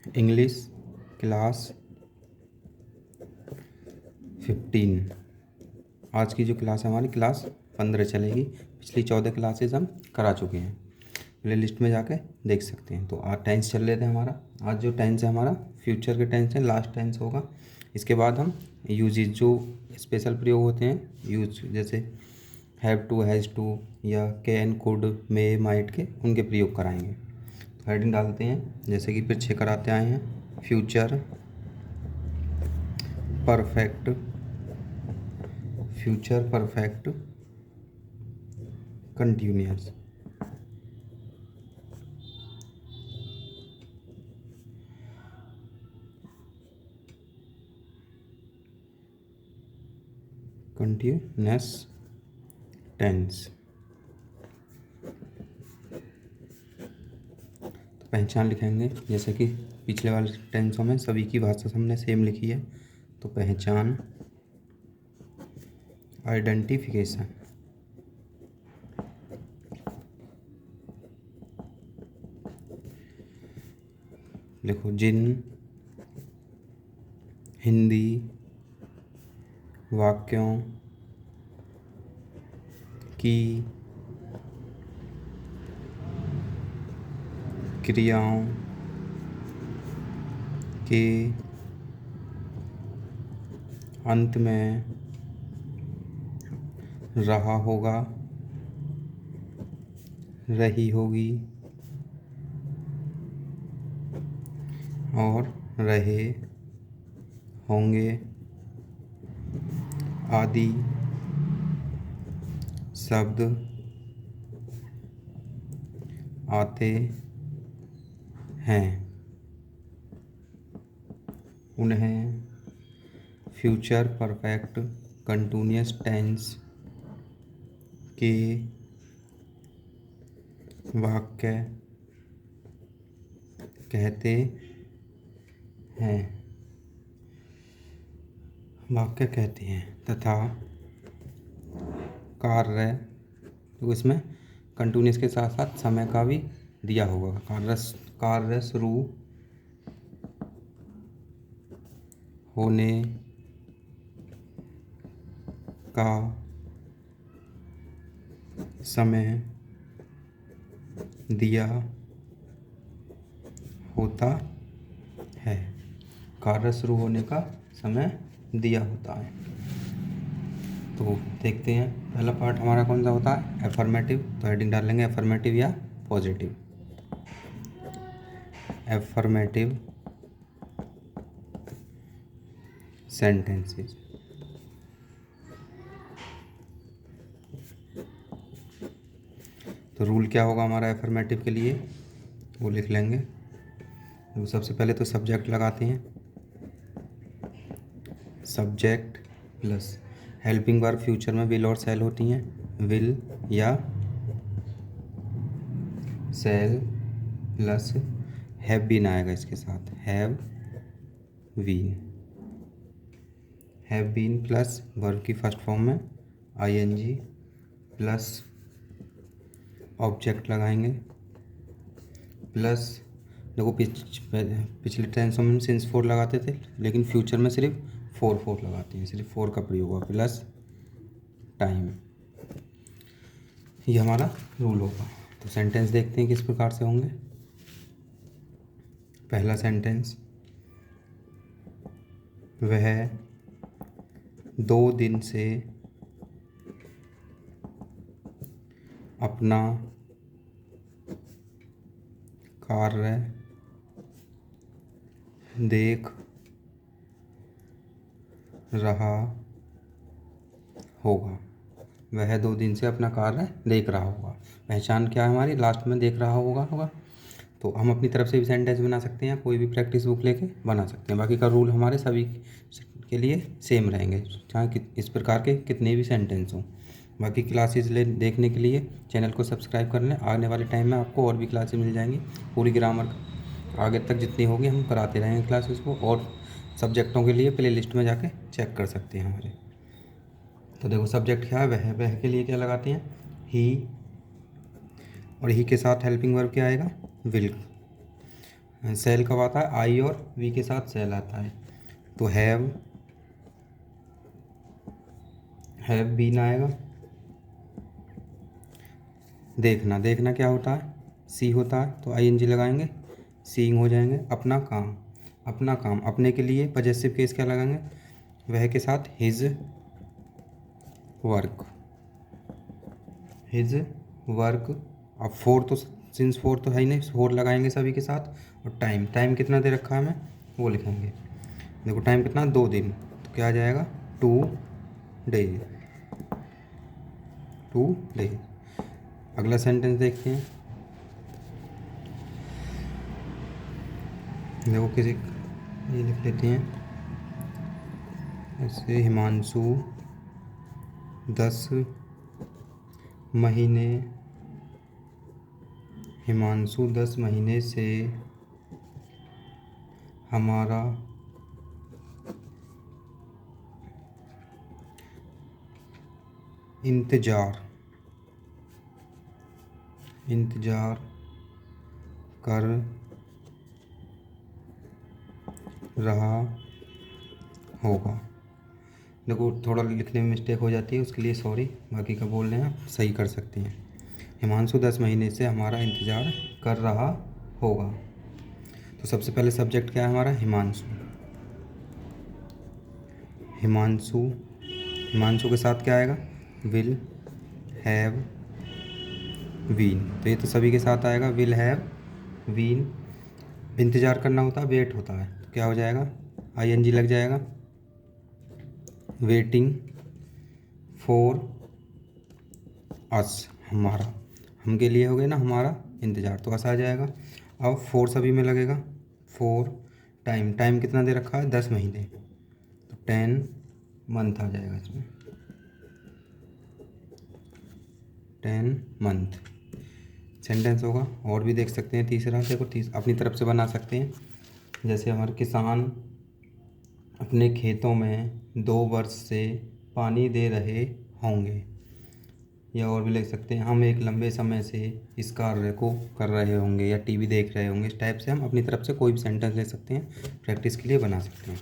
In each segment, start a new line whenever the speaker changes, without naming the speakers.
English class 15। आज की जो क्लास है हमारी क्लास 15 चलेगी। पिछली 14 क्लासेस हम करा चुके हैं, प्ले लिस्ट में जाके देख सकते हैं। तो आज टेंस चल रहे थे हमारा। आज जो टेंस है हमारा फ्यूचर के टेंस है, लास्ट टेंस होगा। इसके बाद हम यूजेज जो स्पेशल प्रयोग होते हैं यूज, जैसे हैव टू, हैज़ टू या कैन, कुड, मे, माइट के, उनके प्रयोग कराएंगे। तो हेडिंग डालते हैं जैसे कि पीछे कराते आए हैं। Future perfect, future perfect continuous, continuous tense. तो पहचान लिखेंगे जैसे कि पिछले वाले टेंसों में सभी की भाषा हमने सेम लिखी है। तो पहचान, आइडेंटिफिकेशन। लिखो, जिन हिंदी वाक्यों की क्रियाओं के अंत में रहा होगा, रही होगी और रहे होंगे आदि शब्द आते हैं, उन्हें फ्यूचर परफेक्ट कंटिन्यूअस टेंस के वाक्य कहते हैं, वाक्य कहते हैं। तथा कार्य, तो इसमें कंटिन्यूअस के साथ साथ समय का भी दिया होगा। कार्य शुरू होने का समय दिया होता है। कार्य शुरू होने का समय दिया होता है। तो देखते हैं पहला पार्ट हमारा कौन सा होता है, एफर्मेटिव। तो हेडिंग डाल लेंगे एफर्मेटिव या पॉजिटिव। Affirmative sentences. तो रूल क्या होगा हमारा एफर्मेटिव के लिए, वो लिख लेंगे। तो सबसे पहले तो सब्जेक्ट लगाते हैं। Subject plus helping verb future में विल और सेल होती हैं। विल या सेल प्लस हैव बीन आएगा इसके साथ, have been. Have been plus verb की फर्स्ट फॉर्म में आईएनजी प्लस ऑब्जेक्ट लगाएंगे प्लस, देखो पिछले टेंसों में सिंस फोर लगाते थे, लेकिन फ्यूचर में सिर्फ फोर लगाते हैं, सिर्फ फोर का प्रयोग होगा, प्लस टाइम। ये हमारा रूल होगा। तो सेंटेंस देखते हैं किस प्रकार से होंगे। पहला सेंटेंस, वह 2 दिन से अपना कार्य देख रहा होगा। वह 2 दिन से अपना कार्य देख रहा होगा। पहचान क्या है हमारी, लास्ट में देख रहा होगा। तो हम अपनी तरफ से भी सेंटेंस बना सकते हैं, कोई भी प्रैक्टिस बुक लेके बना सकते हैं। बाकी का रूल हमारे सभी के लिए सेम रहेंगे, चाहे इस प्रकार के कितने भी सेंटेंस हों। बाकी क्लासेस देखने के लिए चैनल को सब्सक्राइब कर लें। आने वाले टाइम में आपको और भी क्लासेस मिल जाएंगी। पूरी ग्रामर आगे तक जितनी होगी हम कराते रहेंगे क्लासेस को, और सब्जेक्टों के लिए प्ले लिस्ट में जाके चेक कर सकते हैं हमारे। तो देखो सब्जेक्ट क्या है, वह के लिए क्या लगाते हैं, ही, और ही के साथ हेल्पिंग वर्ब क्या आएगा, विल। सेल कब आता है? आई और वी के साथ सेल आता है। तो हैव बीन आएगा। देखना, देखना क्या होता है? सी होता है, तो आई एन जी लगाएंगे, सीइंग हो जाएंगे। अपना काम, अपना काम, अपने के लिए पजेसिव केस क्या लगाएंगे? वह के साथ हिज वर्क, हिज वर्क। अब फोर तो, सिंस फोर तो है ही नहीं, फोर लगाएंगे सभी के साथ। और टाइम, टाइम कितना दे रखा है हमें वो लिखेंगे। देखो टाइम कितना, 2 दिन, तो क्या आ जाएगा? 2 डे, 2 डे। अगला सेंटेंस देखते हैं। देखो किसी, ये लिख लेते हैं ऐसे, हिमांशु 10 महीने, हिमांशु 10 महीने से हमारा इंतज़ार कर रहा होगा। देखो थोड़ा लिखने में मिस्टेक हो जाती है, उसके लिए सॉरी, बाकी का बोल रहे हैं आप सही कर सकते हैं। हिमांशु 10 महीने से हमारा इंतज़ार कर रहा होगा। तो सबसे पहले सब्जेक्ट क्या है हमारा? हिमांशु। हिमांशु, हिमांशु के साथ क्या आएगा? Will, have, been. तो ये तो सभी के साथ आएगा, विल हैव बीन। इंतज़ार करना होता है, वेट होता है, तो क्या हो जाएगा? आई एन जी लग जाएगा। वेटिंग फॉर अस, हमारा, हम के लिए हो गया ना हमारा इंतज़ार, तो अस आ जाएगा। अब फोर सभी में लगेगा। फोर टाइम, टाइम कितना दे रखा है? 10 महीने, तो 10 मंथ आ जाएगा इसमें, 10 मंथ सेंटेंस होगा। और भी देख सकते हैं तीसरा, देखो अपनी तरफ से बना सकते हैं। जैसे हमारे किसान अपने खेतों में 2 वर्ष से पानी दे रहे होंगे, या और भी लिख सकते हैं, हम एक लंबे समय से इस कार्य को कर रहे होंगे, या टीवी देख रहे होंगे। इस टाइप से हम अपनी तरफ से कोई भी सेंटेंस ले सकते हैं, प्रैक्टिस के लिए बना सकते हैं।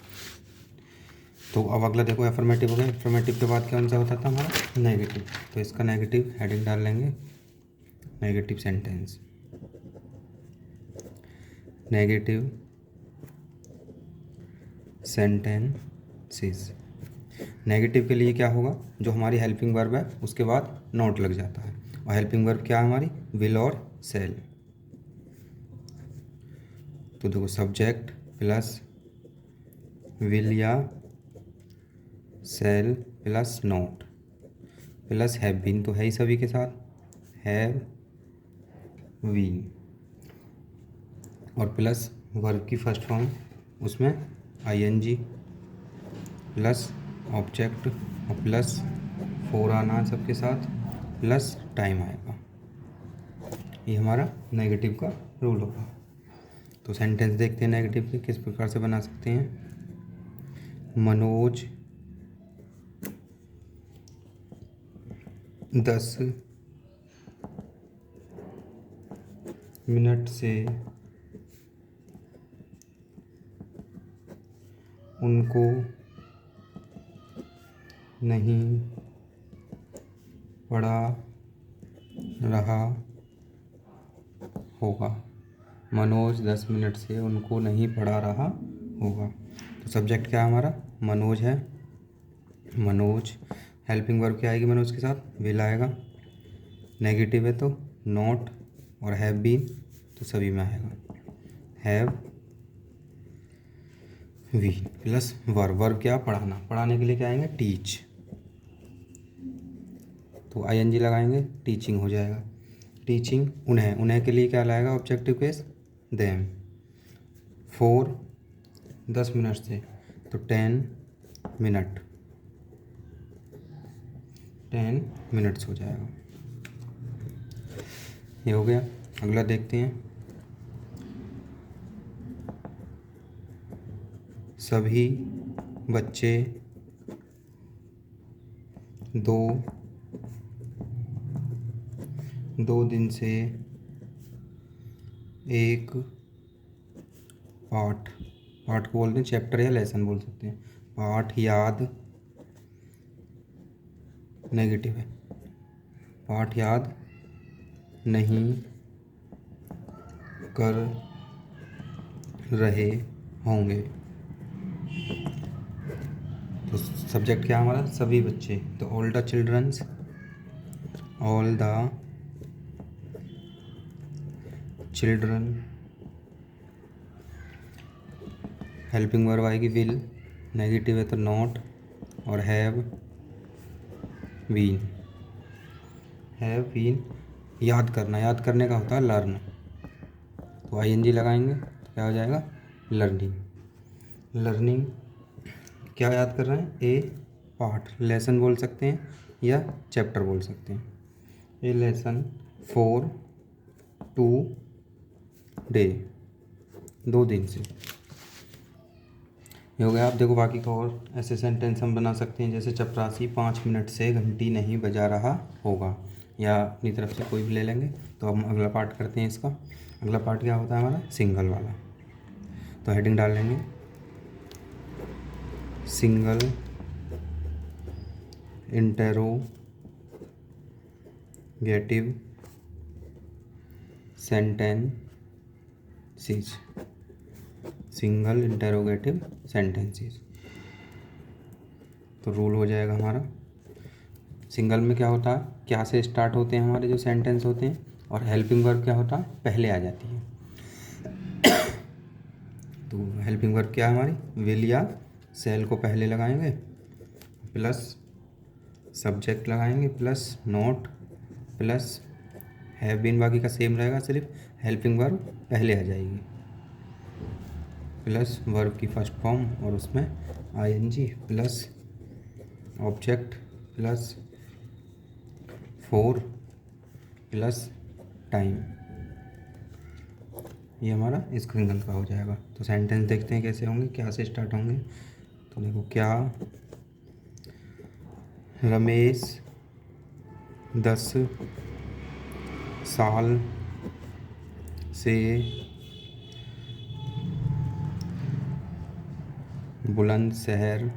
तो अब अगला देखो, एफर्मेटिव हो गया। एफर्मेटिव के बाद कौन सा होता था हमारा? नेगेटिव। तो इसका नेगेटिव हेडिंग डाल लेंगे, negative sentence, negative sentences. Negative के लिए क्या होगा? जो हमारी हेल्पिंग वर्ब है उसके बाद नॉट लग जाता है। और हेल्पिंग वर्ब क्या है हमारी? विल और सेल। तो देखो सब्जेक्ट प्लस विल या shall plus not plus have been, तो है ही सभी के साथ, हैव बीन। और प्लस वर्ब की फर्स्ट फॉर्म, उसमें आईएनजी प्लस ऑब्जेक्ट और प्लस फोर आना है सबके साथ, प्लस टाइम आएगा। ये हमारा नेगेटिव का रूल होगा। तो सेंटेंस देखते हैं नेगेटिव के किस प्रकार से बना सकते हैं। मनोज 10 मिनट से उनको नहीं पढ़ा रहा होगा। मनोज 10 मिनट से उनको नहीं पढ़ा रहा होगा। तो सब्जेक्ट क्या है हमारा? मनोज है। मनोज, हेल्पिंग वर्ब क्या आएगी मनोज के साथ? विल आएगा। नेगेटिव है तो नॉट, और हैव बीन तो सभी में आएगा, have been plus verb. Verb क्या? पढ़ाना। पढ़ाने के लिए क्या आएंगे? टीच, तो आईएनजी लगाएंगे, टीचिंग हो जाएगा। टीचिंग उन्हें, उन्हें के लिए क्या लाएगा? Objective case them. Four 10 minute से, तो 10 मिनट, 10 मिनट्स हो जाएगा। ये हो गया। अगला देखते हैं। सभी बच्चे 2 दिन से एक पाठ, पाठ को बोलते हैं चैप्टर या लेसन बोल सकते हैं। पाठ याद नेगेटिव है, पाठ याद नहीं कर रहे होंगे। तो सब्जेक्ट क्या है हमारा, सभी बच्चे। तो all the childrens, all the children, helping verb आएगी विल, नेगेटिव है तो नॉट, और हैव बीन। हैव बीन याद करना, याद करने का होता है लर्न, तो आईएनजी लगाएंगे तो क्या हो जाएगा, लर्निंग। लर्निंग क्या याद कर रहे हैं, ए पार्ट, लेसन बोल सकते हैं या चैप्टर बोल सकते हैं। ए लेसन फॉर 2 डे, 2 दिन से। ये हो गया। आप देखो बाकी का और ऐसे सेंटेंस हम बना सकते हैं, जैसे चपरासी 5 मिनट से घंटी नहीं बजा रहा होगा, या अपनी तरफ से कोई भी ले लेंगे। तो हम अगला पार्ट करते हैं इसका। अगला पार्ट क्या होता है हमारा, सिंगल वाला। तो हेडिंग डाल लेंगे single interrogative sentences, single interrogative sentences. तो रूल हो जाएगा हमारा, सिंगल में क्या होता है, क्या से स्टार्ट होते हैं हमारे जो सेंटेंस होते हैं, और हेल्पिंग वर्ब क्या होता है, पहले आ जाती है। तो हेल्पिंग वर्ब क्या है हमारी, विल या सेल को पहले लगाएंगे, प्लस सब्जेक्ट लगाएंगे, plus not, plus have been, बाकी का सेम रहेगा, सिर्फ हेल्पिंग वर्ब पहले आ जाएगी, प्लस वर्ब की फर्स्ट फॉर्म और उसमें ING, plus object, plus for, plus time. ये हमारा इस सिंगल का हो जाएगा। तो सेंटेंस देखते हैं कैसे होंगे, क्या से स्टार्ट होंगे। तो देखो, क्या रमेश 10 साल से बुलंदशहर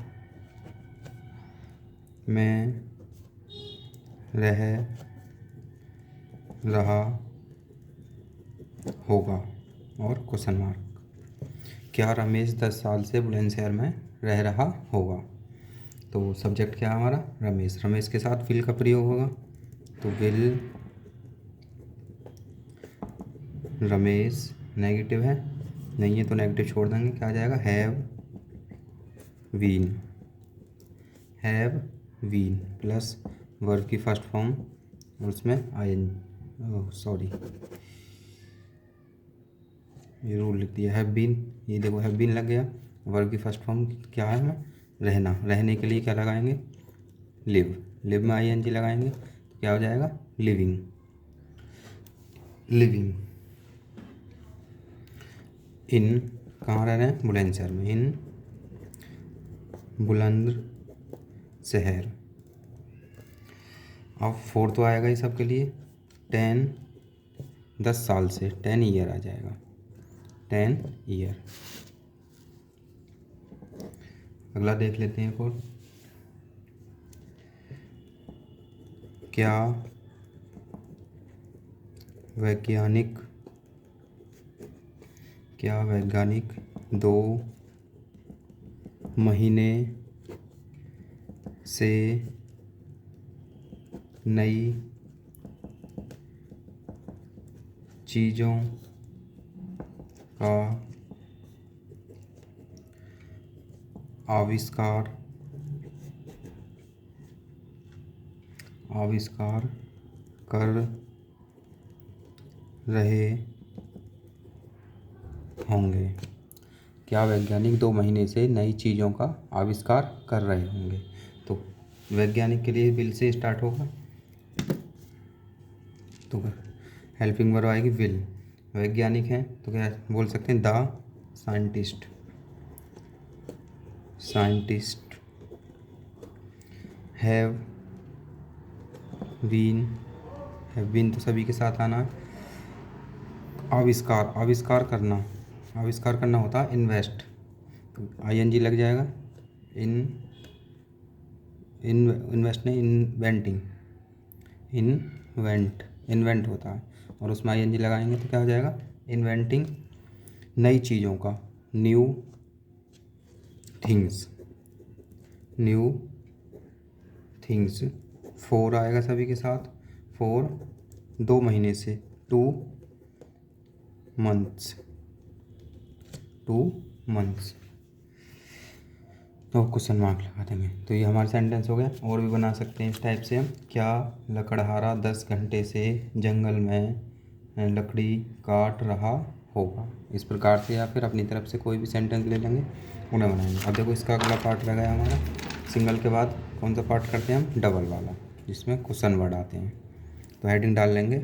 में रह रहा होगा, और क्वेश्चन मार्क। क्या रमेश 10 साल से बुलंदशहर में रह रहा होगा। तो सब्जेक्ट क्या है हमारा, रमेश। रमेश के साथ विल का प्रयोग होगा, तो विल रमेश, नेगेटिव है, नहीं है तो नेगेटिव छोड़ देंगे, क्या आ जाएगा, हैव वीन प्लस वर्ब की फर्स्ट फॉर्म और उसमें सॉरी ये रूल लिख दिया, हैव बीन। ये देखो हैव बीन लग गया, वर्ब की फर्स्ट फॉर्म क्या है, रहना। रहने के लिए क्या लगाएंगे, लिव। लिव में आईएनजी लगाएंगे तो क्या हो जाएगा, लिविंग। इन कहाँ रह रहे हैं, बुलंदशहर में, इन बुलंदशहर। अब 4 तो आएगा ही सबके लिए, 10 साल से 10 ईयर आ जाएगा, 10 ईयर। अगला देख लेते हैं और, क्या वैज्ञानिक 2 महीने से नई चीज़ों का आविष्कार कर रहे होंगे। क्या वैज्ञानिक 2 महीने से नई चीज़ों का आविष्कार कर रहे होंगे। तो वैज्ञानिक के लिए विल से स्टार्ट होगा, तो हेल्पिंग वर्ब आएगी विल। वैज्ञानिक हैं तो क्या बोल सकते हैं, द साइंटिस्ट। हैव बीन तो सभी के साथ आना है। आविष्कार करना, आविष्कार करना होता है इन्वेस्ट, तो ING लग जाएगा। इन्वेस्ट नहीं, इन्वेंट होता है, और उसमें ING लगाएंगे तो क्या हो जाएगा, इन्वेंटिंग, नई चीज़ों का, न्यू थिंग्स। 4 आएगा सभी के साथ, 4 2 महीने से, 2 मंथ्स, तो क्वेश्चन मार्क लगा देंगे। तो ये हमारा सेंटेंस हो गया। और भी बना सकते हैं इस टाइप से हम, क्या लकड़हारा 10 घंटे से जंगल में लकड़ी काट रहा होगा। इस प्रकार से, या फिर अपनी तरफ से कोई भी सेंटेंस ले लेंगे, उन्हें बनाएंगे। अब देखो इसका अगला पार्ट लगा है हमारा, सिंगल के बाद कौन सा पार्ट करते हैं हम, डबल वाला, जिसमें क्वेश्चन वर्ड आते हैं। तो हेडिंग डाल लेंगे,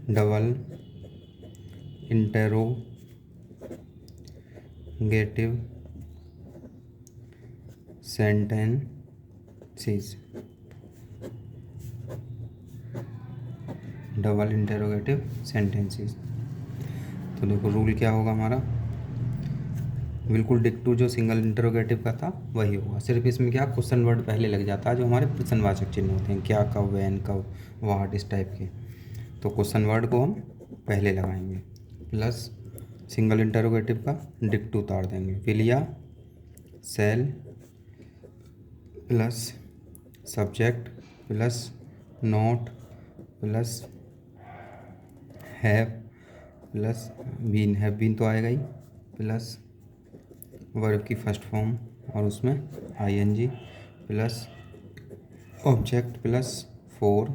double interrogative sentences, double interrogative sentences. तो देखो रूल क्या होगा हमारा, बिल्कुल डिक्टो जो सिंगल इंटेरोगेटिव का था वही होगा, सिर्फ इसमें क्या क्वेश्चन वर्ड पहले लग जाता है, जो हमारे प्रश्नवाचक चिन्ह होते हैं, क्या, कब, व्हेन, कब, व्हाट, इस टाइप के। तो क्वेश्चन वर्ड को हम पहले लगाएंगे, प्लस सिंगल इंटेरोगेटिव का डिक्टो उतार देंगे, विल या shall, plus subject, plus not, plus have, plus been तो आएगा ही, प्लस वर्ब की फर्स्ट फॉर्म और उसमें ING, plus object, plus 4,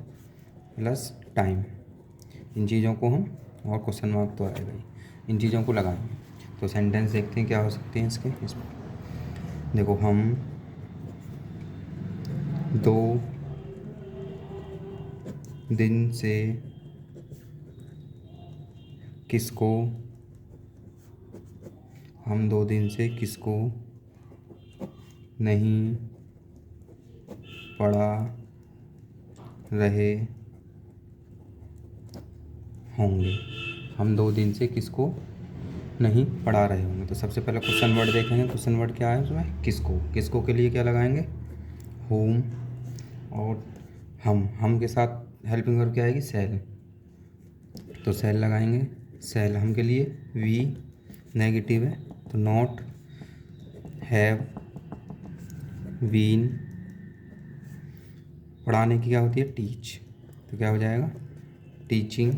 plus time. इन चीज़ों को हम, और क्वेश्चन मार्क तो आएगा ही, इन चीज़ों को लगाएंगे। तो सेंटेंस देखते हैं क्या हो सकते हैं इसके। देखो, हम 2 दिन से किसको नहीं पढ़ा रहे होंगे। हम 2 दिन से किसको नहीं पढ़ा रहे होंगे। तो सबसे पहले क्वेश्चन वर्ड देखेंगे, क्वेश्चन वर्ड क्या है उसमें, किसको के लिए क्या लगाएंगे, होम, और हम के साथ हेल्पिंग वर्ब क्या आएगी, सेल, तो सेल लगाएंगे, सेल हम के लिए, वी नेगेटिव है तो नॉट, हैव, बीन, पढ़ाने की क्या होती है, टीच, तो क्या हो जाएगा, teaching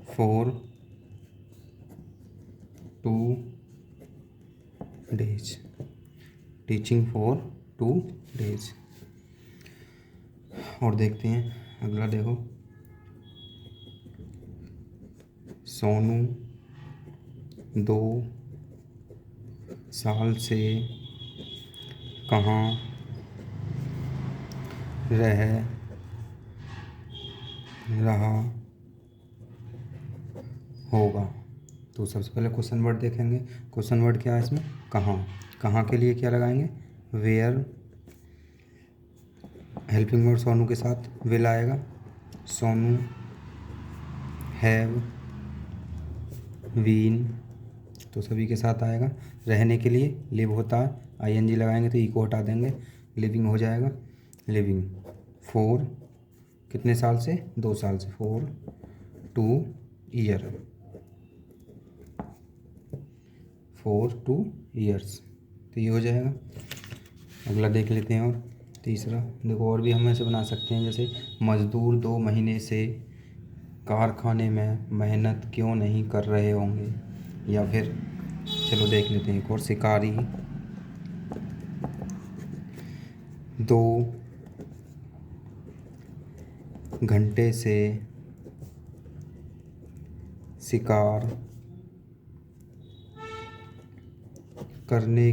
for 2 days, teaching for 2 days. और देखते हैं अगला, देखो, सोनू 2 साल से कहाँ रह रहा होगा। तो सबसे पहले क्वेश्चन वर्ड देखेंगे, क्वेश्चन वर्ड क्या है इसमें, कहाँ के लिए क्या लगाएंगे, वेयर, हेल्पिंग वर्ड सोनू के साथ विल आएगा, सोनू हैव बीन, तो सभी के साथ आएगा। रहने के लिए लिव होता है, ING लगाएंगे तो को हटा देंगे, लिविंग हो जाएगा, लिविंग फॉर कितने साल से, 2 साल से, फॉर 2 ईयर्स, तो ये हो जाएगा। अगला देख लेते हैं, और तीसरा देखो, और भी हम ऐसे बना सकते हैं, जैसे मजदूर 2 महीने से कारखाने में मेहनत क्यों नहीं कर रहे होंगे। या फिर चलो देख लेते हैं एक और, शिकारी 2 घंटे से शिकार करने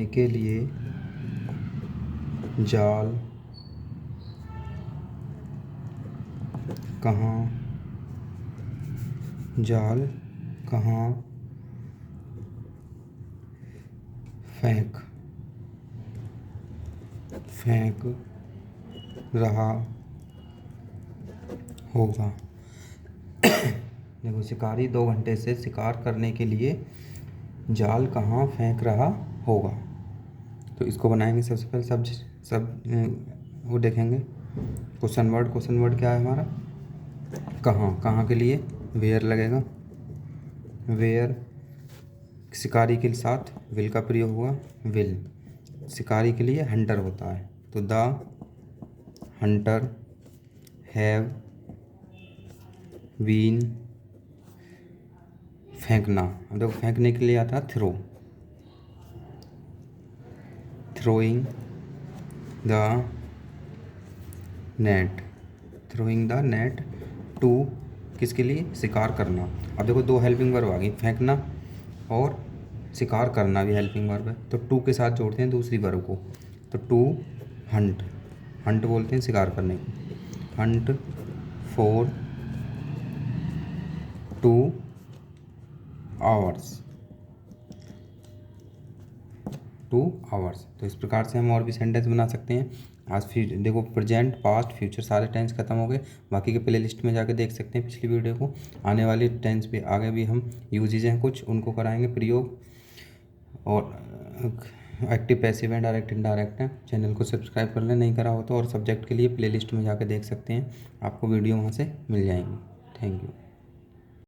के लिए जाल कहाँ फेंक रहा होगा। देखो, शिकारी 2 घंटे से शिकार करने के लिए जाल कहाँ फेंक रहा होगा। तो इसको बनाएंगे सबसे पहले वो देखेंगे। क्वेश्चन वर्ड क्या है हमारा, कहाँ के लिए वेयर लगेगा। वेयर शिकारी के साथ विल का प्रयोग हुआ। विल शिकारी के लिए हंटर होता है, तो द हंटर हैव बीन, फेंकना, अब देखो फेंकने के लिए आता है throw, throwing the net, throwing the net to, किसके लिए, शिकार करना। अब देखो 2 हेल्पिंग वर्ब आ गई, फेंकना और शिकार करना भी हेल्पिंग वर्ब है, तो टू के साथ जोड़ते हैं दूसरी वर्ब को, तो टू हंट, हंट बोलते हैं शिकार करने को, हंट फॉर 2 आवर्स, 2 आवर्स। तो इस प्रकार से हम और भी सेंटेंस बना सकते हैं। आज फिर देखो, प्रेजेंट पास्ट फ्यूचर सारे टेंस खत्म हो गए, बाकी के प्ले लिस्ट में जाके देख सकते हैं पिछली वीडियो को। आने वाली टेंस पे आगे भी हम यूजेज हैं कुछ, उनको कराएंगे प्रयोग। और active passive and direct indirect हैं। चैनल को सब्सक्राइब कर लें नहीं करा हो तो, और सब्जेक्ट के लिए प्ले लिस्ट में जाके देख सकते हैं, आपको वीडियो वहाँ से मिल जाएंगी। Thank you.